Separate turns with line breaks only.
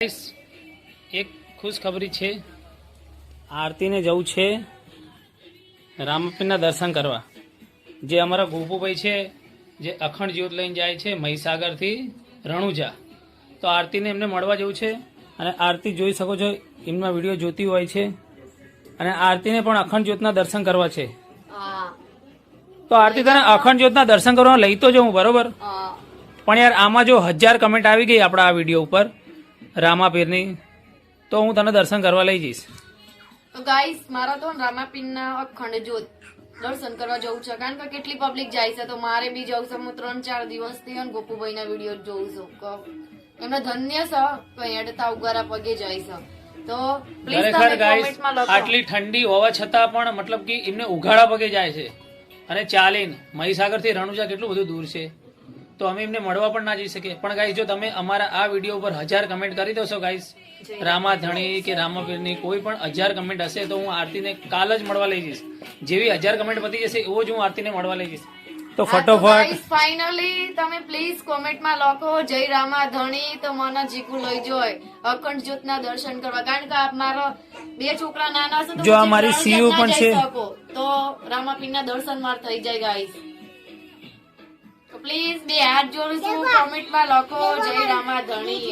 એક ખુશખબરી છે, આરતીને જવું છે રામાપીરના દર્શન કરવા. જે અમારા ગોપુભાઈ છે જે અખંડ જ્યોત લઈને જાય છે મહીસાગરથી રણુજા, તો આરતીને એમને મળવા જવું છે. અને આરતી જોઈ શકો છો, એમના વિડીયો જોતી હોય છે. અને આરતીને પણ અખંડ જ્યોતના દર્શન કરવા છે. તો આરતી તને અખંડ જ્યોતના દર્શન કરવા લઈ તો જવું, બરોબર? પણ યાર આમાં જો 1000 કમેન્ટ આવી ગઈ આપણા આ વિડીયો ઉપર રામાપીરની, તો હું તને દર્શન કરવા લઈ જઈશ.
તો ગાઈસ મારા તો રામાપીરના અખંડ જ્યોત દર્શન કરવા જવું છે, કારણ કે કેટલી પબ્લિક જાય છે, તો મારે બી જવું છે. હું 3-4 દિવસથી ગોપુભાઈના વિડીયો જોઉં છું. એમને ધન્ય છે તો હેડતા ઉગારા પગે જાય છે. તો પ્લીઝ
ખરેખર ગાઈસ આટલી ઠંડી હોવા છતાં પણ મતલબ કે એમને ઉઘાડા પગે જાય છે. અને ચાલીને મહીસાગરથી રણુજા કેટલું બધું દૂર છે, તો અમે એમને મળવા પણ ના જઈ શકીએ. પણ ગાઈસ જો તમે અમારા આ વિડીયો ઉપર 1000 કમેન્ટ કરી દો છો ગાઈસ, રામાધણી કે રામાપીરની કોઈ પણ 1000 કમેન્ટ હશે, તો હું આરતીને કાલ જ મળવા લઈ જઈશ. જેવી 1000 કમેન્ટ પતી જશે એવો જ હું આરતીને મળવા લઈ જઈશ. તો ફટોફટ
ફાઇનલી તમે પ્લીઝ કોમેન્ટમાં લખો જય રામાધણી, તો મને જીકુ લઈ જોય અખંડ જ્યોતના દર્શન કરવા. કારણ કે મારા 2 છોકરા નાના છે,
જો આ મારી સીયુ પણ છે,
તો રામાપીરના દર્શન માર થઈ જાય ગાઈસ. તો પ્લીઝ 2 હાથ જોડું છું, કોમેન્ટમાં લખો જય રામાધણી.